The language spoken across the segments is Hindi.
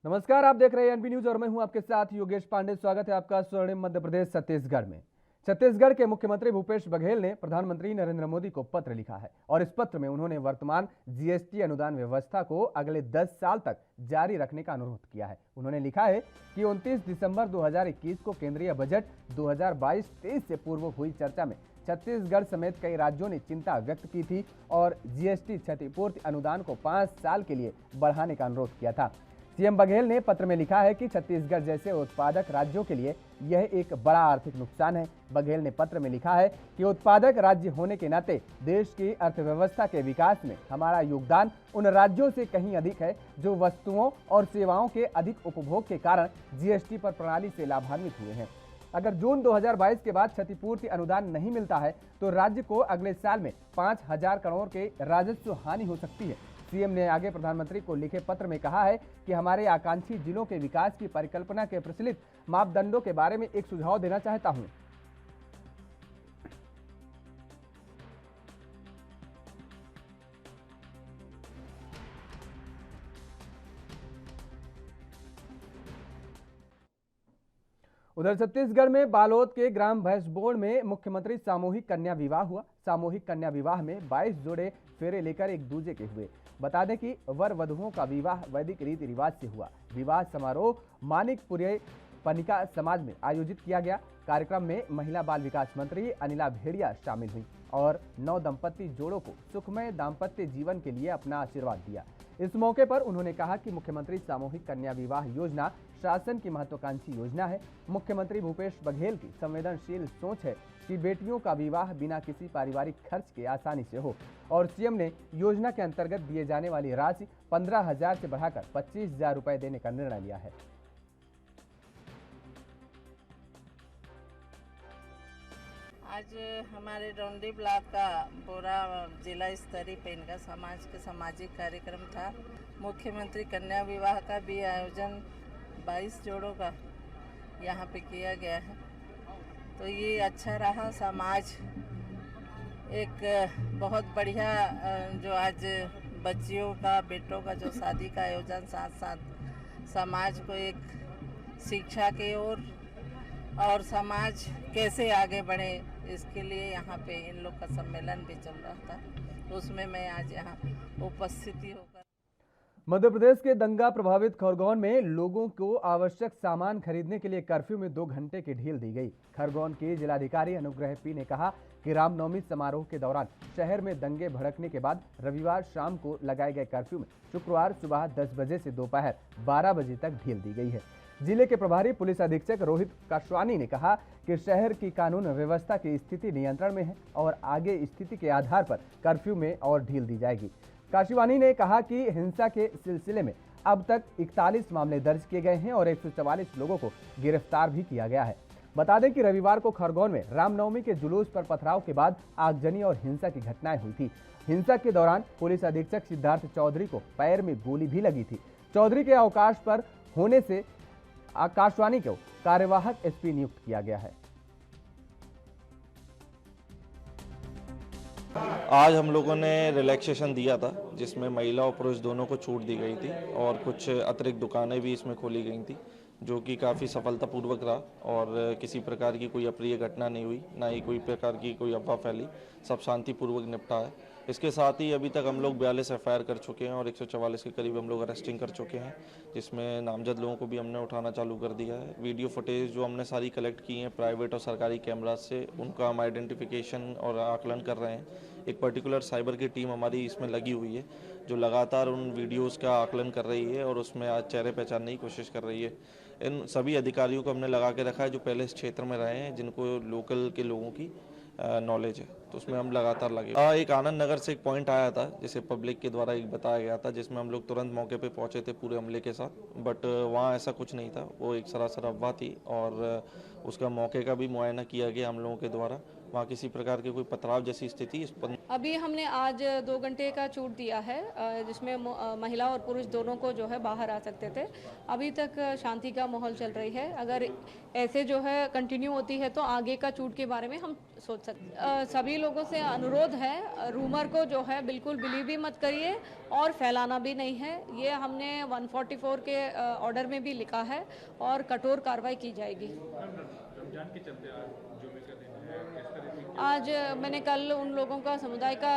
नमस्कार, आप देख रहे हैं एनबी न्यूज और मैं हूं आपके साथ योगेश पांडे। स्वागत है आपका स्वर्णिम मध्य प्रदेश छत्तीसगढ़ में। छत्तीसगढ़ के मुख्यमंत्री भूपेश बघेल ने प्रधानमंत्री नरेंद्र मोदी को पत्र लिखा है और इस पत्र में उन्होंने वर्तमान जीएसटी अनुदान व्यवस्था को अगले 10 साल तक जारी रखने का अनुरोध किया है। उन्होंने लिखा है कि 29 दिसंबर 2021 को केंद्रीय बजट 2022-23 से पूर्व हुई चर्चा में छत्तीसगढ़ समेत कई राज्यों ने चिंता व्यक्त की थी और जीएसटी क्षतिपूर्ति अनुदान को 5 साल के लिए बढ़ाने का अनुरोध किया था। सीएम बघेल ने पत्र में लिखा है कि छत्तीसगढ़ जैसे उत्पादक राज्यों के लिए यह एक बड़ा आर्थिक नुकसान है। बघेल ने पत्र में लिखा है कि उत्पादक राज्य होने के नाते देश की अर्थव्यवस्था के विकास में हमारा योगदान उन राज्यों से कहीं अधिक है जो वस्तुओं और सेवाओं के अधिक उपभोग के कारण जीएसटी पर प्रणाली से लाभान्वित हुए हैं। अगर जून 2022 के बाद क्षतिपूर्ति अनुदान नहीं मिलता है तो राज्य को अगले साल में 5,000 करोड़ के राजस्व हानि हो सकती है। सीएम ने आगे प्रधानमंत्री को लिखे पत्र में कहा है कि हमारे आकांक्षी जिलों के विकास की परिकल्पना के प्रचलित मापदंडों के बारे में एक सुझाव देना चाहता हूं। उधर छत्तीसगढ़ में बालोद के ग्राम भैंसबोड़ में मुख्यमंत्री सामूहिक कन्या विवाह हुआ। सामूहिक कन्या विवाह में 22 जोड़े फेरे लेकर एक दूजे के हुए। बता दें कि वर वधुओं का विवाह वैदिक रीति रिवाज से हुआ। विवाह समारोह मानिकपुरे पनिका समाज में आयोजित किया गया। कार्यक्रम में महिला बाल विकास मंत्री अनिला भेड़िया शामिल हुई और नव दंपति जोड़ों को सुखमय दाम्पत्य जीवन के लिए अपना आशीर्वाद दिया। इस मौके पर उन्होंने कहा कि मुख्यमंत्री सामूहिक कन्या विवाह योजना शासन की महत्वाकांक्षी योजना है। मुख्यमंत्री भूपेश बघेल की संवेदनशील सोच है कि बेटियों का विवाह बिना किसी पारिवारिक खर्च के आसानी से हो और सीएम ने योजना के अंतर्गत दिए जाने वाली राशि 15,000 से बढ़ाकर 25,000 रुपए देने का निर्णय लिया है। आज हमारे रौंडी ब्लॉक का पूरा जिला स्तरीय पेनका समाज के सामाजिक कार्यक्रम था। मुख्यमंत्री कन्या विवाह का भी आयोजन 22 जोड़ों का यहाँ पे किया गया है, तो ये अच्छा रहा। समाज एक बहुत बढ़िया जो आज बच्चियों का बेटों का जो शादी का आयोजन, साथ साथ समाज को एक शिक्षा की ओर और समाज कैसे आगे बढ़े इसके लिए यहाँ पे इन लोग का सम्मेलन भी चल रहा था, तो उसमें मैं आज यहाँ उपस्थिति होकर। मध्य प्रदेश के दंगा प्रभावित खरगोन में लोगों को आवश्यक सामान खरीदने के लिए कर्फ्यू में 2 घंटे की ढील दी गई। खरगोन के जिलाधिकारी अनुग्रह पी ने कहा कि रामनवमी समारोह के दौरान शहर में दंगे भड़कने के बाद रविवार शाम को लगाए गए कर्फ्यू में शुक्रवार सुबह 10 बजे से दोपहर 12 बजे तक ढील दी गई है। जिले के प्रभारी पुलिस अधीक्षक रोहित काशवानी ने कहा कि शहर की कानून व्यवस्था की स्थिति नियंत्रण में है और आगे स्थिति के आधार पर कर्फ्यू में और ढील दी जाएगी। काशवानी ने कहा कि हिंसा के सिलसिले में अब तक 41 मामले दर्ज किए गए हैं और 144 लोगों को गिरफ्तार भी किया गया है। बता दें कि रविवार को खरगोन में रामनवमी के जुलूस पर पथराव के बाद आगजनी और हिंसा की घटनाएं हुई थी। हिंसा के दौरान पुलिस अधीक्षक सिद्धार्थ चौधरी को पैर में गोली भी लगी थी। चौधरी के अवकाश पर होने से आकाशवाणी को कार्यवाहक एसपी नियुक्त किया गया है। आज हम लोगों ने रिलैक्सेशन दिया था जिसमें महिला और पुरुष दोनों को छूट दी गई थी और कुछ अतिरिक्त दुकानें भी इसमें खोली गई थी, जो कि काफ़ी सफलतापूर्वक रहा और किसी प्रकार की कोई अप्रिय घटना नहीं हुई, ना ही कोई प्रकार की कोई अफवाह फैली, सब शांतिपूर्वक निपटा है। इसके साथ ही अभी तक हम लोग 42 एफआईआर कर चुके हैं और 144 के करीब हम लोग अरेस्टिंग कर चुके हैं, जिसमें नामजद लोगों को भी हमने उठाना चालू कर दिया है। वीडियो फुटेज जो हमने सारी कलेक्ट की हैं प्राइवेट और सरकारी कैमराज से, उनका हम आइडेंटिफिकेशन और आकलन कर रहे हैं। एक पर्टिकुलर साइबर की टीम हमारी इसमें लगी हुई है जो लगातार उन वीडियोज़ का आकलन कर रही है और उसमें आज चेहरे पहचानने की कोशिश कर रही है। इन सभी अधिकारियों को हमने लगा के रखा है जो पहले इस क्षेत्र में रहे हैं, जिनको लोकल के लोगों की नॉलेज है, तो उसमें हम लगातार लगे। एक आनंद नगर से एक पॉइंट आया था जिसे पब्लिक के द्वारा एक बताया गया था, जिसमें हम लोग तुरंत मौके पे पहुंचे थे पूरे अमले के साथ, बट वहाँ ऐसा कुछ नहीं था, वो एक सरासर अफवाह थी और उसका मौके का भी मुआयना किया गया हम लोगों के द्वारा। वहाँ किसी प्रकार की कोई पथराव जैसी स्थिति अभी हमने आज 2 घंटे का छूट दिया है, जिसमें महिला और पुरुष दोनों को जो है बाहर आ सकते थे। अभी तक शांति का माहौल चल रही है। अगर ऐसे जो है कंटिन्यू होती है तो आगे का छूट के बारे में हम सोच सकते। सभी सभी लोगों से अनुरोध है, रूमर को जो है बिल्कुल बिलीव भी मत करिए और फैलाना भी नहीं है। ये हमने 144 के ऑर्डर में भी लिखा है और कठोर कार्रवाई की जाएगी। रमजान के चलते आज जुमे का दिन है, किस तरह की आज मैंने कल उन लोगों का, समुदाय का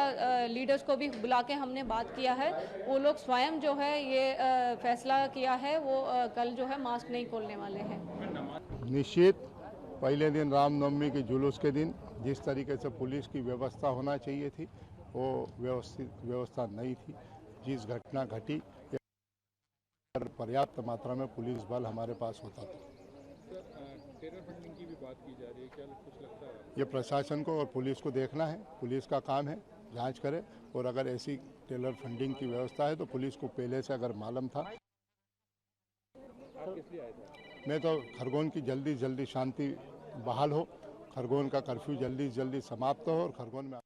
लीडर्स को भी बुला के हमने बात किया है। वो लोग स्वयं जो है ये फैसला किया है, वो कल जो है मास्क नहीं खोलने वाले हैं। निश्चित पहले दिन रामनवमी के जुलूस के दिन जिस तरीके से पुलिस की व्यवस्था होना चाहिए थी वो व्यवस्था नहीं थी। जिस घटना घटी पर्याप्त मात्रा में पुलिस बल हमारे पास होता था। टेरर फंडिंग की भी बात की जा रही है, क्या कुछ लगता है? ये प्रशासन को और पुलिस को देखना है, पुलिस का काम है जांच करे, और अगर ऐसी टेरर फंडिंग की व्यवस्था है तो पुलिस को पहले से अगर मालूम था। आप किस लिए आए थे? मैं तो खरगोन की जल्दी से जल्दी शांति बहाल हो, खरगोन का कर्फ्यू जल्दी से जल्दी समाप्त हो और खरगोन में।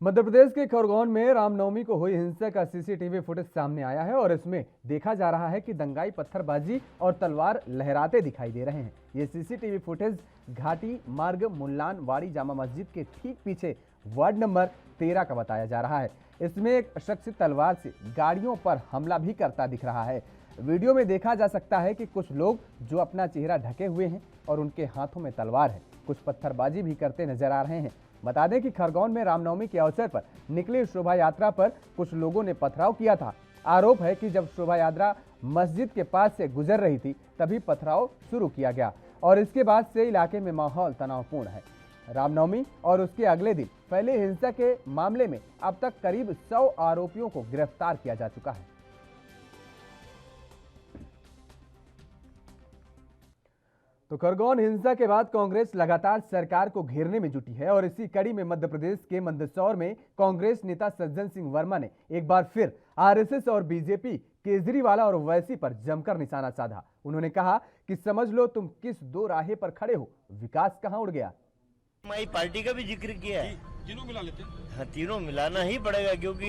मध्य प्रदेश के खरगोन में रामनवमी को हुई हिंसा का सीसीटीवी फुटेज सामने आया है और इसमें देखा जा रहा है कि दंगाई पत्थरबाजी और तलवार लहराते दिखाई दे रहे हैं। ये सीसीटीवी फुटेज घाटी मार्ग मुल्लान वाड़ी जामा मस्जिद के ठीक पीछे वार्ड नंबर 13 का बताया जा रहा है। इसमें एक शख्स तलवार से गाड़ियों पर हमला भी करता दिख रहा है। वीडियो में देखा जा सकता है कि कुछ लोग जो अपना चेहरा ढके हुए हैं और उनके हाथों में तलवार है, कुछ पत्थरबाजी भी करते नजर आ रहे हैं। बता दें कि खरगोन में रामनवमी के अवसर पर निकली शोभा यात्रा पर कुछ लोगों ने पथराव किया था। आरोप है कि जब शोभा यात्रा मस्जिद के पास से गुजर रही थी तभी पथराव शुरू किया गया और इसके बाद से इलाके में माहौल तनावपूर्ण है। रामनवमी और उसके अगले दिन फैले हिंसा के मामले में अब तक करीब 100 आरोपियों को गिरफ्तार किया जा चुका है। तो खरगोन हिंसा के बाद कांग्रेस लगातार सरकार को घेरने में जुटी है और इसी कड़ी में मध्य प्रदेश के मंदसौर में कांग्रेस नेता सज्जन सिंह वर्मा ने एक बार फिर आरएसएस और बीजेपी, केजरीवाल और ओवैसी पर जमकर निशाना साधा। उन्होंने कहा कि समझ लो तुम किस दो राहे पर खड़े हो, विकास कहां उड़ गया। हमारी पार्टी का भी जिक्र किया है, तीनों मिला लेते हैं। हाँ, तीनों मिलाना ही पड़ेगा क्योंकि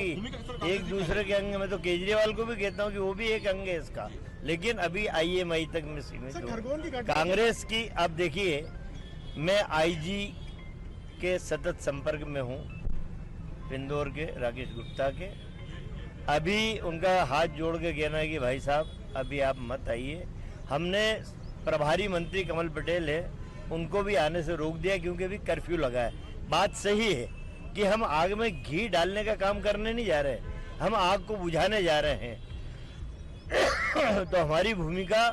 एक दूसरे के अंग में, तो केजरीवाल को भी कहता हूँ कि वो भी एक अंग है इसका, लेकिन अभी आईएमआई तक में सीमित हो। कांग्रेस की अब देखिए, मैं आईजी के सतत संपर्क में हूँ, इंदौर के राकेश गुप्ता के। अभी उनका हाथ जोड़ के कहना है कि भाई साहब अभी आप मत आइए। हमने प्रभारी मंत्री कमल पटेल है, उनको भी आने से रोक दिया क्योंकि अभी कर्फ्यू लगा है। बात सही है कि हम आग में घी डालने का काम करने नहीं जा रहे, हम आग को बुझाने जा रहे हैं। तो हमारी भूमिका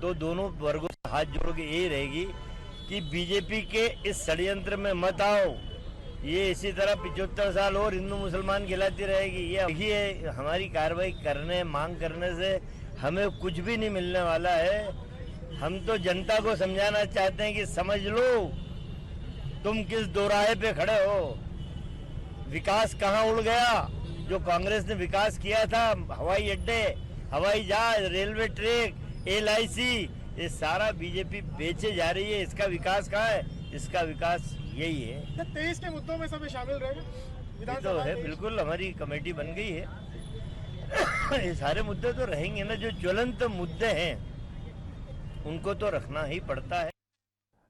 तो दोनों वर्गों से हाथ जोड़ के यही रहेगी कि बीजेपी के इस षड्यंत्र में मत आओ। ये इसी तरह 75 साल और हिंदू मुसलमान खिलाती रहेगी। ये हमारी कार्रवाई करने, मांग करने से हमें कुछ भी नहीं मिलने वाला है। हम तो जनता को समझाना चाहते हैं कि समझ लो तुम किस दोराहे पे खड़े हो, विकास कहाँ उड़ गया। जो कांग्रेस ने विकास किया था, हवाई अड्डे, हवाई जहाज, रेलवे ट्रैक, LIC, ये सारा बीजेपी बेचे जा रही है। इसका विकास कहाँ है? इसका विकास यही है। 23 के मुद्दों में सब शामिल रहेगा। ये तो है, बिल्कुल हमारी कमेटी बन गई है। ये सारे मुद्दे तो रहेंगे ना, जो ज्वलंत मुद्दे हैं उनको तो रखना ही पड़ता है।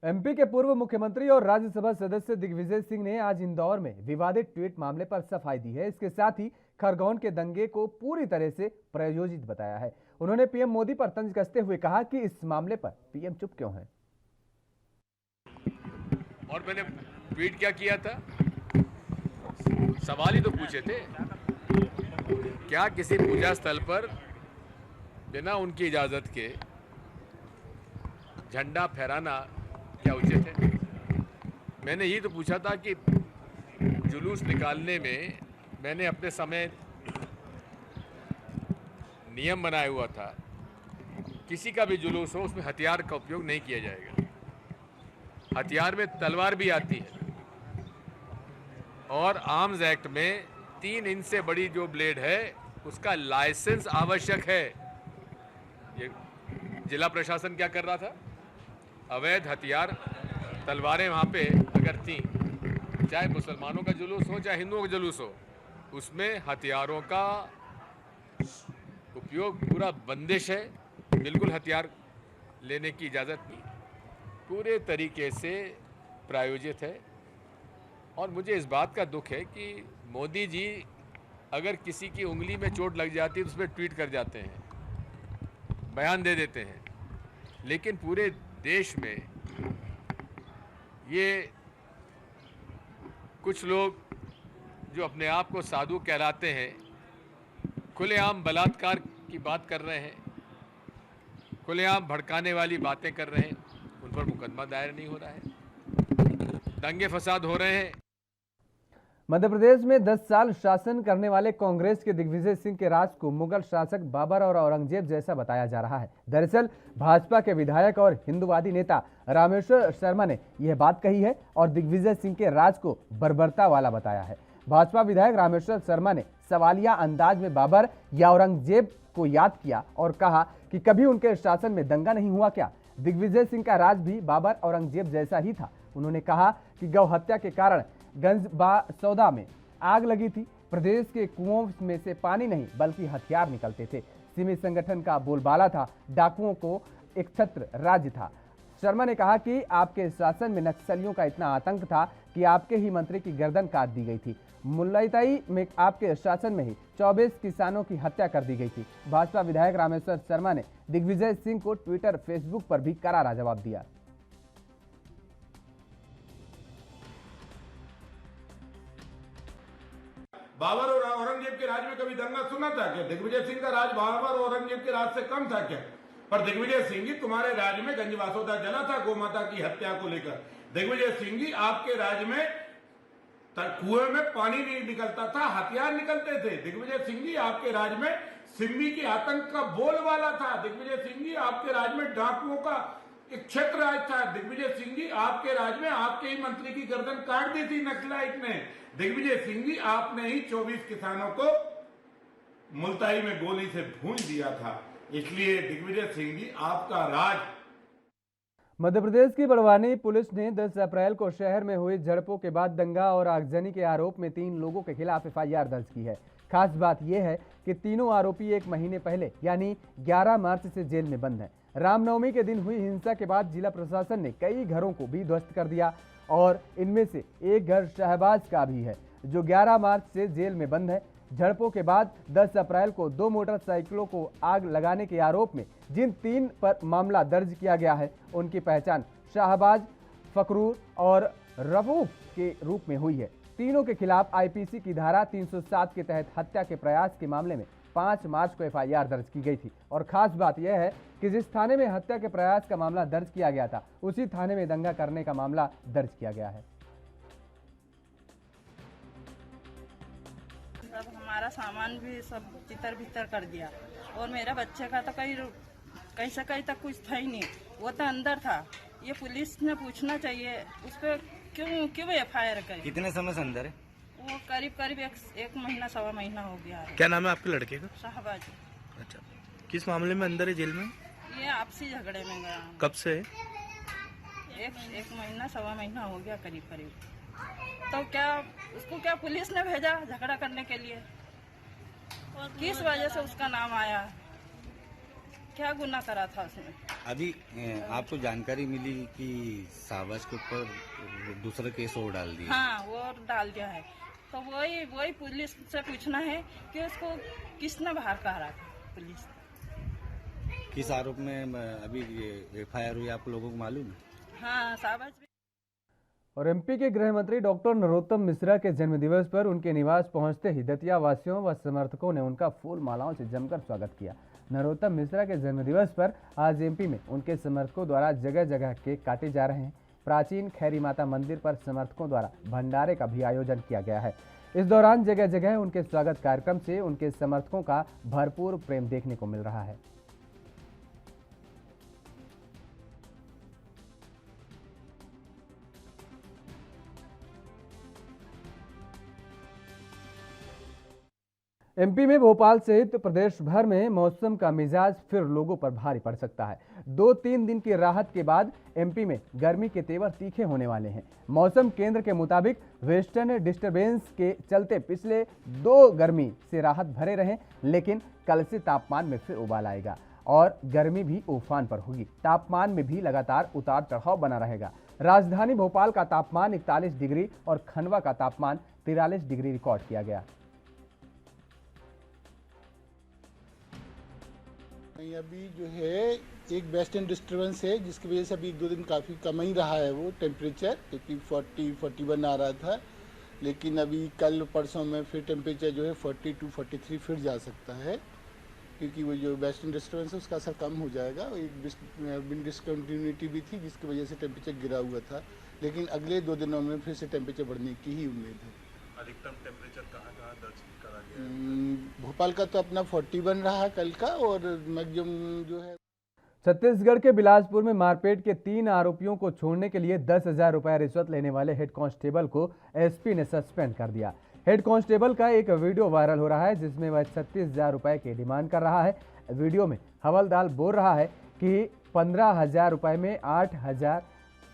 एमपी के पूर्व मुख्यमंत्री और राज्यसभा सदस्य दिग्विजय सिंह ने आज इंदौर में विवादित ट्वीट मामले पर सफाई दी है। इसके साथ ही खरगोन के दंगे को पूरी तरह से प्रायोजित बताया है। उन्होंने पीएम मोदी पर तंज कसते हुए कहा कि इस मामले पर पीएम चुप क्यों हैं। और मैंने ट्वीट क्या किया था? सवाल ही तो पूछे थे, क्या किसी पूजा स्थल पर बिना उनकी इजाजत के झंडा फहराना क्या उचित है? मैंने ये तो पूछा था कि जुलूस निकालने में मैंने अपने समय नियम बनाया हुआ था, किसी का भी जुलूस हो उसमें हथियार का उपयोग नहीं किया जाएगा। हथियार में तलवार भी आती है और आर्म्स एक्ट में 3 इंच से बड़ी जो ब्लेड है उसका लाइसेंस आवश्यक है। ये जिला प्रशासन क्या कर रहा था? अवैध हथियार, तलवारें वहाँ पे अगर थी, चाहे मुसलमानों का जुलूस हो चाहे हिंदुओं का जुलूस हो, उसमें हथियारों का उपयोग पूरा बंदिश है। बिल्कुल हथियार लेने की इजाज़त नहीं, पूरे तरीके से प्रायोजित है। और मुझे इस बात का दुख है कि मोदी जी अगर किसी की उंगली में चोट लग जाती है तो उस पर ट्वीट कर जाते हैं, बयान दे देते हैं, लेकिन पूरे देश में ये कुछ लोग जो अपने आप को साधु कहलाते हैं खुलेआम बलात्कार की बात कर रहे हैं, खुलेआम भड़काने वाली बातें कर रहे हैं, उन पर मुकदमा दायर नहीं हो रहा है, दंगे फसाद हो रहे हैं। मध्य प्रदेश में 10 साल शासन करने वाले कांग्रेस के दिग्विजय सिंह के राज को मुगल शासक बाबर और औरंगजेब जैसा बताया जा रहा है। दरअसल भाजपा के विधायक और हिंदुवादी नेता रामेश्वर शर्मा ने यह बात कही है और दिग्विजय सिंह के राज को बर्बरता वाला बताया है। भाजपा विधायक रामेश्वर शर्मा ने सवालिया अंदाज में बाबर या औरंगजेब को याद किया और कहा कि कभी उनके शासन में दंगा नहीं हुआ क्या? दिग्विजय सिंह का राज भी बाबर औरंगजेब जैसा ही था। उन्होंने कहा कि गौ हत्या के कारण गंजबासौदा में आग लगी थी। प्रदेश के कुओं में से पानी नहीं बल्कि हथियार निकलते थे। सिमी संगठन का बोलबाला था, डाकुओं को एक छत्र राज्य था। शर्मा ने कहा कि आपके शासन में नक्सलियों का इतना आतंक था कि आपके ही मंत्री की गर्दन काट दी गई थी। मुल्लई में आपके शासन में ही 24 किसानों की हत्या कर दी गई थी। भाजपा विधायक रामेश्वर शर्मा ने दिग्विजय सिंह को ट्विटर, फेसबुक पर भी करारा जवाब दिया। बाबर और औरंगजेब के राज में कभी दंगा सुना था क्या? दिग्विजय सिंह का राज बाबर और औरंगजेब के राज से कम था क्या? पर दिग्विजय सिंह जी तुम्हारे राज में गंजबासौदा जला था गोमाता की हत्या को लेकर। दिग्विजय सिंह जी आपके राज में कुएं में पानी नहीं निकलता था, हथियार निकलते थे। दिग्विजय सिंह जी आपके राज में सिम्मी के आतंक का बोलबाला था। दिग्विजय सिंह जी आपके राज में डाकुओं का एक क्षेत्र राज था। दिग्विजय सिंह जी आपके राज में आपके ही मंत्री की गर्दन काट दी थी नक्सलाइट ने। दिग्विजय सिंह जी आपने ही 24 किसानों को मुल्ताई में गोली से भून दिया था। इसलिए दिग्विजय सिंह जी आपका राज। मध्य प्रदेश की बड़वानी पुलिस ने 10 अप्रैल को शहर में हुई झड़पों के बाद दंगा और आगजनी के आरोप में 3 लोगों के खिलाफ एफआईआर दर्ज की है। खास बात यह है कि तीनों आरोपी 1 महीने पहले यानी 11 मार्च से जेल में बंद हैं। रामनवमी के दिन हुई हिंसा के बाद जिला प्रशासन ने कई घरों को भी ध्वस्त कर दिया और इनमें से एक घर शहबाज का भी है जो 11 मार्च से जेल में बंद है। झड़पों के बाद 10 अप्रैल को 2 मोटरसाइकिलों को आग लगाने के आरोप में जिन 3 पर मामला दर्ज किया गया है उनकी पहचान शाहबाज, फकरूर और रफूफ के रूप में हुई है। तीनों के खिलाफ आईपीसी की धारा 307 के तहत हत्या के प्रयास के मामले में 5 मार्च को एफआईआर दर्ज की गई थी। और खास बात यह है कि जिस थाने में हत्या के प्रयास का मामला दर्ज किया गया था उसी थाने में दंगा करने का मामला दर्ज किया गया है। सब हमारा सामान भी सब तितर बितर कर दिया और मेरा बच्चे का तो कहीं से कहीं तक कुछ था ही नहीं, वो तो अंदर था। ये पुलिस ने पूछना चाहिए उस पर क्यों एफआईआर करी। कितने समय से अंदर है? वो करीब एक महीना 1.25 महीना हो गया है। क्या नाम है आपके लड़के का? शाहबाज। अच्छा, किस मामले में अंदर है जेल में? ये आपसी झगड़े में गया। कब से है? एक महीना 1.25 महीना हो गया करीब। तो क्या पुलिस ने भेजा झगड़ा करने के लिए? और किस वजह से उसका नाम आया? क्या गुनाह करा था उसने? अभी आपको जानकारी मिली कि शाहबाज के ऊपर दूसरा केस और डाल दिया? हाँ, वो डाल दिया है। तो वही पुलिस से पूछना है कि उसको किसने बाहर कहा था। पुलिस किस आरोप में अभी एफआईआर हुई आप लोगों को मालूम है? हाँ, शाहबाज। और एमपी के गृह मंत्री डॉक्टर नरोत्तम मिश्रा के जन्मदिवस पर उनके निवास पहुंचते ही दतिया वासियों व समर्थकों ने उनका फूल मालाओं से जमकर स्वागत किया। नरोत्तम मिश्रा के जन्मदिवस पर आज एमपी में उनके समर्थकों द्वारा जगह जगह केक काटे जा रहे हैं। प्राचीन खैरी माता मंदिर पर समर्थकों द्वारा भंडारे का भी आयोजन किया गया है। इस दौरान जगह जगह उनके स्वागत कार्यक्रम से उनके समर्थकों का भरपूर प्रेम देखने को मिल रहा है। एमपी में भोपाल सहित प्रदेश भर में मौसम का मिजाज फिर लोगों पर भारी पड़ सकता है। 2-3 दिन की राहत के बाद एमपी में गर्मी के तेवर तीखे होने वाले हैं। मौसम केंद्र के मुताबिक वेस्टर्न डिस्टर्बेंस के चलते पिछले 2 गर्मी से राहत भरे रहे, लेकिन कल से तापमान में फिर उबाल आएगा। और गर्मी भी उफान पर होगी। तापमान में भी लगातार उतार चढ़ाव बना रहेगा। राजधानी भोपाल का तापमान 41 डिग्री और खंडवा का तापमान 43 डिग्री रिकॉर्ड किया गया। अभी जो है एक वेस्टर्न डिस्टर्बेंस है, जिसकी वजह से अभी 1-2 दिन काफ़ी कम ही रहा है वो टेम्परेचर, क्योंकि 40-41 आ रहा था, लेकिन अभी कल परसों में फिर टेम्परेचर जो है 42-43 फिर जा सकता है, क्योंकि वो जो वेस्टर्न डिस्टर्बेंस है उसका असर कम हो जाएगा। एक विंड डिसकंटिन्यूटी भी थी जिसकी वजह से टेम्परेचर गिरा हुआ था, लेकिन अगले 2 दिनों में फिर से टेम्परेचर बढ़ने की ही उम्मीद है। अधिकतम टेम्परेचर कहाँ दर्ज करा गया? भोपाल का तो अपना 41 रहा कल का, और मैक्सिमम जो है। छत्तीसगढ़ के बिलासपुर में मारपीट के 3 आरोपियों को छोड़ने के लिए 10,000 रुपए रिश्वत लेने वाले हेड कांस्टेबल को एसपी ने सस्पेंड कर दिया। हेड कांस्टेबल का एक वीडियो वायरल हो रहा है जिसमें वह 36,000 रुपए की डिमांड कर रहा है। वीडियो में हवलदार बोल रहा है कि 15,000 रुपए में 8,000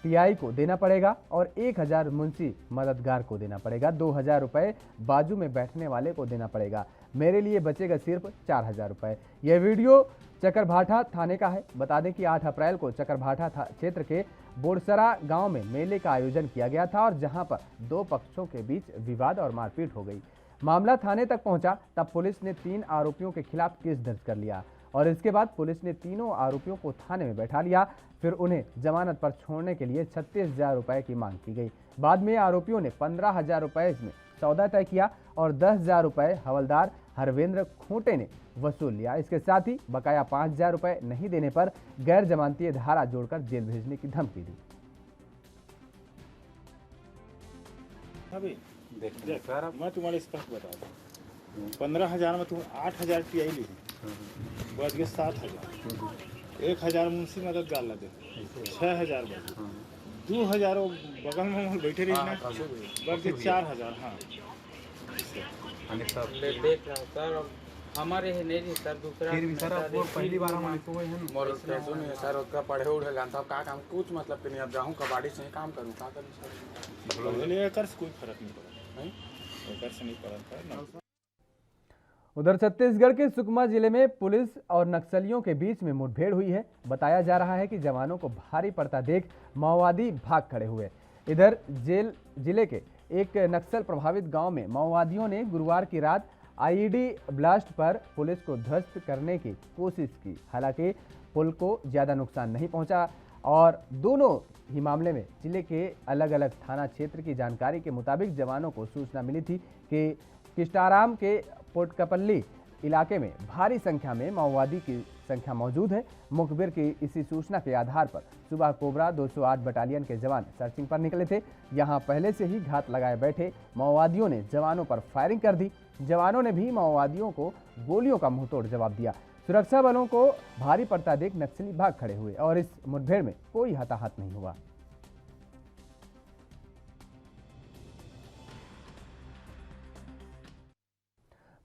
टीआई को देना पड़ेगा और 1,000 मुंशी मददगार को देना पड़ेगा, 2,000 रुपए बाजू में बैठने वाले को देना पड़ेगा, मेरे लिए बचेगा सिर्फ 4,000 रुपए। यह वीडियो चकरभाठा थाने का है। बता दें कि 8 अप्रैल को चकरभाठा क्षेत्र के बोरसरा गांव में मेले का आयोजन किया गया था और जहां पर 2 पक्षों के बीच विवाद और मारपीट हो गई। मामला थाने तक पहुंचा तब पुलिस ने 3 आरोपियों के खिलाफ केस दर्ज कर लिया और इसके बाद पुलिस ने तीनों आरोपियों को थाने में बैठा लिया। फिर उन्हें जमानत पर छोड़ने के लिए 36,000 रुपए की मांग की गई। बाद में आरोपियों ने 15,000 रुपए में सौदा तय किया और 10,000 रुपए हवलदार हरवेंद्र खूंटे ने वसूल लिया। इसके साथ ही बकाया 5,000 रुपए नहीं देने पर गैर जमानती धारा जोड़कर जेल भेजने की धमकी दी। अभी देख सर, मैं तुम्हारे स्पष्ट बता दूं, 15,000 में तुम 8,000 टीआई ली, बच गए 7,000, 1,000 मुंशी मददगार लगे, 6,000 बच, 2,000 बगल में बैठे रही ना, बच गए 4,000। हाँ देख रहा सर, हमारे है नहीं सर, दूसरा फिर भी सर आपको पहली बार हम इसको मॉडल कैसे नहीं सर, उसका पढ़े उड़े जानता हूं का काम, कुछ मतलब कि नहीं। अब जाऊं कबाड़ी से ही काम करूं, का करूं सर? बोले कर कोई फर्क नहीं पड़ा, नहीं कर से नहीं पड़ा। उधर छत्तीसगढ़ के सुकमा जिले में पुलिस और नक्सलियों के बीच में मुठभेड़ हुई है। बताया जा रहा है कि जवानों को भारी पड़ता देख माओवादी भाग खड़े हुए। इधर जिले के एक नक्सल प्रभावित गांव में माओवादियों ने गुरुवार की रात आईईडी ब्लास्ट पर पुलिस को ध्वस्त करने की कोशिश की। हालांकि पुल को ज्यादा नुकसान नहीं पहुंचा और दोनों ही मामले में जिले के अलग अलग थाना क्षेत्र की जानकारी के मुताबिक जवानों को सूचना मिली थी कि किस्टाराम के पोटकपल्ली इलाके में भारी संख्या में माओवादी की संख्या मौजूद है। मुखबिर की इसी सूचना के आधार पर सुबह कोबरा 208 बटालियन के जवान सर्चिंग पर निकले थे। यहां पहले से ही घात लगाए बैठे माओवादियों ने जवानों पर फायरिंग कर दी। जवानों ने भी माओवादियों को गोलियों का मुंहतोड़ जवाब दिया। सुरक्षा बलों को भारी पड़ता देख नक्सली भाग खड़े हुए और इस मुठभेड़ में कोई हताहत नहीं हुआ।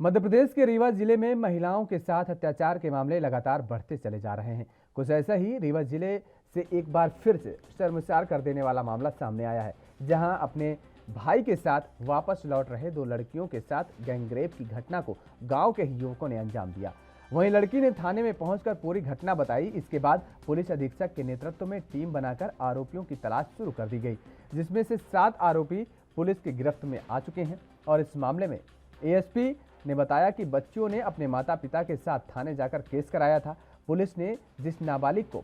मध्य प्रदेश के रीवा जिले में महिलाओं के साथ अत्याचार के मामले लगातार बढ़ते चले जा रहे हैं। कुछ ऐसा ही रीवा जिले से एक बार फिर से शर्मसार कर देने वाला मामला सामने आया है, जहां अपने भाई के साथ वापस लौट रहे 2 लड़कियों के साथ गैंगरेप की घटना को गांव के ही युवकों ने अंजाम दिया। वहीं लड़की ने थाने में पहुंचकर पूरी घटना बताई। इसके बाद पुलिस अधीक्षक के नेतृत्व में टीम बनाकर आरोपियों की तलाश शुरू कर दी गई, जिसमें से 7 आरोपी पुलिस की गिरफ्त में आ चुके हैं। और इस मामले में एएसपी ने बताया कि बच्चियों ने अपने माता पिता के साथ थाने जाकर केस कराया था। पुलिस ने जिस नाबालिग को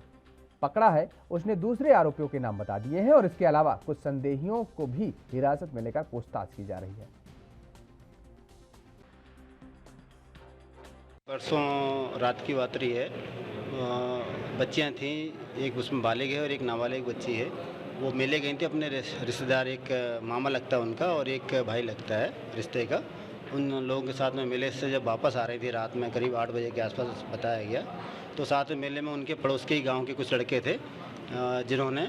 पकड़ा है उसने दूसरे आरोपियों के नाम बता दिए हैं और इसके अलावा कुछ संदेहियों को भी हिरासत में लेकर पूछताछ की जा रही है। परसों रात की बात रही है, बच्चियां थीं, एक उसमें बालिग है और एक नाबालिग बच्ची है। वो मेले गई थी अपने रिश्तेदार, एक मामा लगता है उनका और एक भाई लगता है रिश्ते का। उन लोगों के साथ में मेले से जब वापस आ रही थी रात में करीब 8 बजे के आसपास बताया गया, तो साथ में मेले में उनके पड़ोस के ही गांव के कुछ लड़के थे जिन्होंने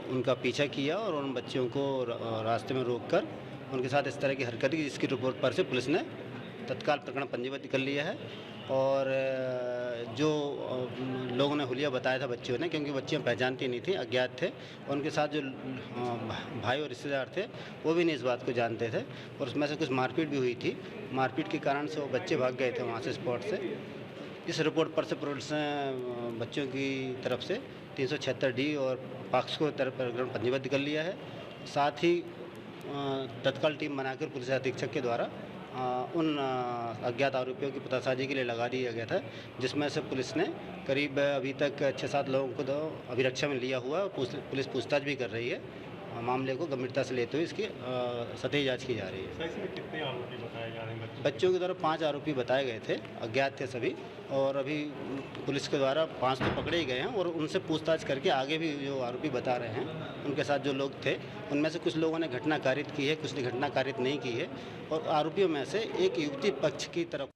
उनका पीछा किया और उन बच्चियों को रास्ते में रोककर उनके साथ इस तरह की हरकत की, जिसकी रिपोर्ट पर से पुलिस ने तत्काल प्रकरण पंजीबद्ध कर लिया है। और जो लोगों ने हुलिया बताया था बच्चियों ने, क्योंकि बच्चियां पहचानती नहीं थी, अज्ञात थे, और उनके साथ जो भाई और रिश्तेदार थे वो भी नहीं इस बात को जानते थे और उसमें से कुछ मारपीट भी हुई थी। मारपीट के कारण से वो बच्चे भाग गए थे वहाँ से स्पॉट से। इस रिपोर्ट पर से पुलिस ने बच्चों की तरफ से 376D और पॉक्सो तरफ प्रकरण पंजीबद्ध कर लिया है। साथ ही तत्काल टीम बनाकर पुलिस अधीक्षक के द्वारा उन अज्ञात आरोपियों की पतासाजी के लिए लगा दिया गया था, जिसमें से पुलिस ने करीब अभी तक 6-7 लोगों को तो अभिरक्षा में लिया हुआ और पुलिस पूछताछ भी कर रही है। मामले को गंभीरता से लेते हुए इसकी सतही जांच की जा रही है। इसमें कितने आरोपी बताए जा रहे हैं? बच्चों की तरफ 5 आरोपी बताए गए थे, अज्ञात थे सभी, और अभी पुलिस के द्वारा 5 तो पकड़े ही गए हैं और उनसे पूछताछ करके आगे भी जो आरोपी बता रहे हैं उनके साथ जो लोग थे उनमें से कुछ लोगों ने घटना कारित की है, कुछ ने घटना कारित नहीं की है, और आरोपियों में से एक युवती पक्ष की तरफ।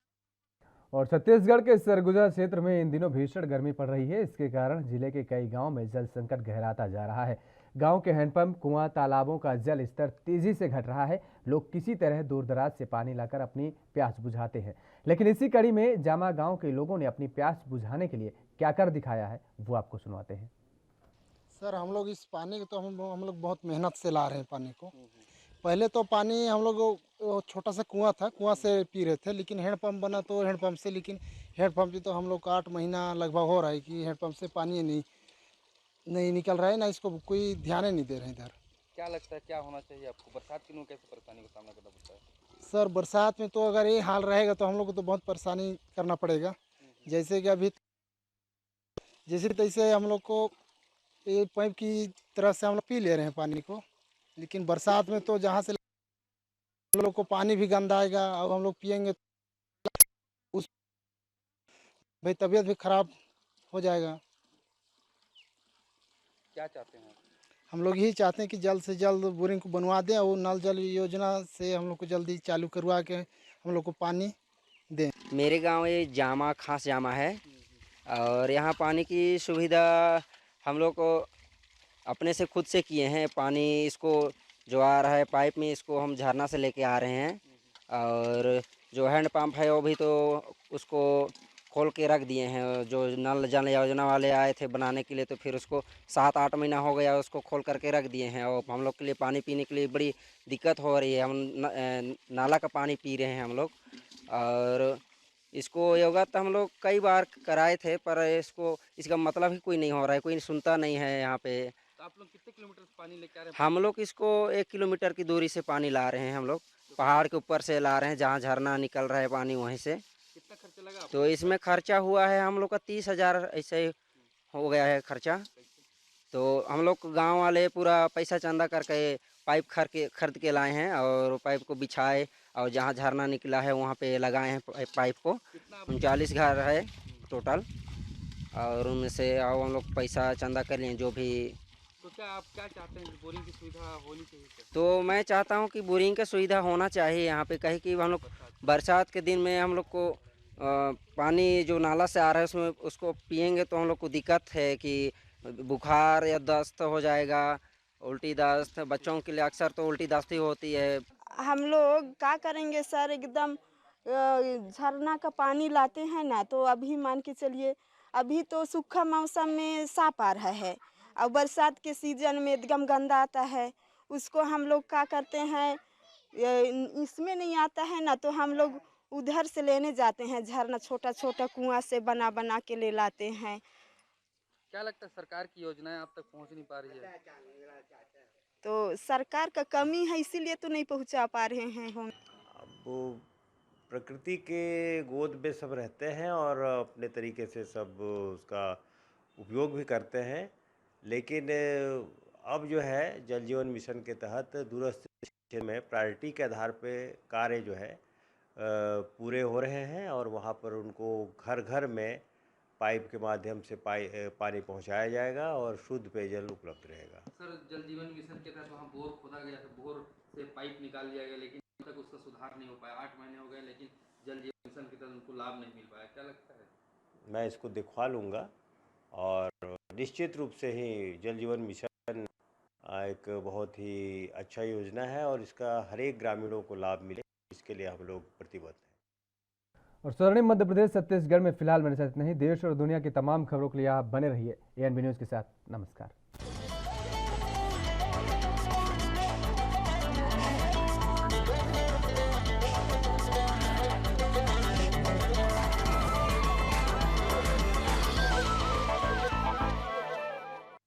और छत्तीसगढ़ के सरगुजा क्षेत्र में इन दिनों भीषण गर्मी पड़ रही है। इसके कारण जिले के कई गांव में जल संकट गहराता जा रहा है। गांव के हैंडपंप, कुआं, तालाबों का जल स्तर तेजी से घट रहा है। लोग किसी तरह दूर दराज से पानी लाकर अपनी प्यास बुझाते हैं, लेकिन इसी कड़ी में जामा गांव के लोगों ने अपनी प्यास बुझाने के लिए क्या कर दिखाया है वो आपको सुनवाते हैं। सर, हम लोग इस पानी को तो हम लोग बहुत मेहनत से ला रहे हैं पानी को। पहले तो पानी हम लोग छोटा सा कुआं था, कुआं से पी रहे थे, लेकिन हैंडपंप बना तो हैंडपंप से, लेकिन हैंडपंप से तो हम लोग का 8 महीना लगभग हो रहा है कि हैंडपंप से पानी नहीं निकल रहा है, ना इसको कोई ध्यान नहीं दे रहे हैं इधर। क्या लगता है क्या होना चाहिए आपको? बरसात के दिनों कैसे परेशानी का सामना करना पड़ता है? सर, बरसात में तो अगर ये हाल रहेगा तो हम लोग को तो बहुत परेशानी करना पड़ेगा। जैसे कि अभी जैसे तैसे हम लोग को ये पाइप की तरह से हम लोग पी ले रहे हैं पानी को, लेकिन बरसात में तो जहाँ से हम लोग को पानी भी गंदा आएगा और हम लोग पियेंगे उस भाई तबीयत भी खराब हो जाएगा। क्या चाहते हैं? हम लोग यही चाहते हैं कि जल्द से जल्द बोरिंग को बनवा दें और नल जल योजना से हम लोग को जल्दी चालू करवा के हम लोग को पानी दें। मेरे गांव ये जामा, खास जामा है, और यहाँ पानी की सुविधा हम लोग को अपने से खुद से किए हैं। पानी इसको जो आ रहा है पाइप में, इसको हम झरना से लेके आ रहे हैं, और जो हैंड पंप है वो भी तो उसको खोल के रख दिए हैं। जो नल जल योजना वाले आए थे बनाने के लिए, तो फिर उसको 7-8 महीना हो गया उसको खोल करके रख दिए हैं, और हम लोग के लिए पानी पीने के लिए बड़ी दिक्कत हो रही है। हम नाला का पानी पी रहे हैं हम लोग, और इसको अवगत हम लोग कई बार कराए थे, पर इसका मतलब ही कोई नहीं हो रहा है, कोई सुनता नहीं है यहाँ पे। तो आप लोग कितने किलोमीटर से पानी लेके आ रहे हैं? हम लोग इसको 1 किलोमीटर की दूरी से पानी ला रहे हैं। हम लोग पहाड़ के ऊपर से ला रहे हैं, जहाँ झरना निकल रहा है पानी वहीं से। कितना खर्चा लगा? तो इसमें खर्चा हुआ है हम लोग का 30,000 ऐसे हो गया है खर्चा। तो हम लोग गांव वाले पूरा पैसा चंदा करके पाइप खरीद के लाए हैं, और पाइप को बिछाए और जहाँ झरना निकला है वहाँ पे लगाए हैं पाइप को। 39 घर है टोटल, और उनमें से आओ हम लोग पैसा चंदा कर लिए जो भी। तो क्या आप क्या चाहते हैं, बोरिंग की सुविधा होनी चाहिए क्या? तो मैं चाहता हूँ कि बोरिंग का सुविधा होना चाहिए यहाँ पे, कहीं कि हम लोग बरसात के दिन में हम लोग को पानी जो नाला से आ रहा है उसमें उसको पिएंगे तो हम लोग को दिक्कत है कि बुखार या दस्त हो जाएगा, उल्टी दस्त। बच्चों के लिए अक्सर तो उल्टी दस्त ही होती है। हम लोग क्या करेंगे सर, एकदम झरना का पानी लाते हैं ना, तो अभी मान के चलिए अभी तो सूखा मौसम में साफ आ रहा है, और बरसात के सीजन में एकदम गंदा आता है। उसको हम लोग क्या करते हैं, इसमें नहीं आता है ना, तो हम लोग उधर से लेने जाते हैं, झरना छोटा छोटा कुआं से बना बना के ले लाते हैं। क्या लगता है सरकार की योजनाएं आप तक पहुंच नहीं पा रही है? तो सरकार का कमी है, इसीलिए तो नहीं पहुंचा पा रहे हैं हम। अब वो प्रकृति के गोद में सब रहते हैं और अपने तरीके से सब उसका उपयोग भी करते हैं, लेकिन अब जो है जल जीवन मिशन के तहत दूरस्थ क्षेत्र में प्रायोरिटी के आधार पे कार्य जो है पूरे हो रहे हैं, और वहाँ पर उनको घर घर में पाइप के माध्यम से पानी पहुँचाया जाएगा और शुद्ध पेयजल उपलब्ध रहेगा। सर, जल जीवन मिशन के तहत वहाँ बोर खोदा गया था, बोर से पाइप निकाल लिया गया, लेकिन अब तक उसका सुधार नहीं हो पाया। 8 महीने हो गए, लेकिन जल जीवन मिशन के तहत उनको लाभ नहीं मिल पाया। क्या लगता है? मैं इसको दिखवा लूँगा, और निश्चित रूप से ही जल जीवन मिशन एक बहुत ही अच्छा योजना है और इसका हर एक ग्रामीणों को लाभ मिले, इसके लिए हम लोग प्रतिबद्ध हैं। और स्वर्णिम मध्य प्रदेश छत्तीसगढ़ में फिलहाल मेरे साथ नहीं, देश और दुनिया की तमाम खबरों के लिए आप बने रहिए ANB न्यूज़ के साथ। नमस्कार।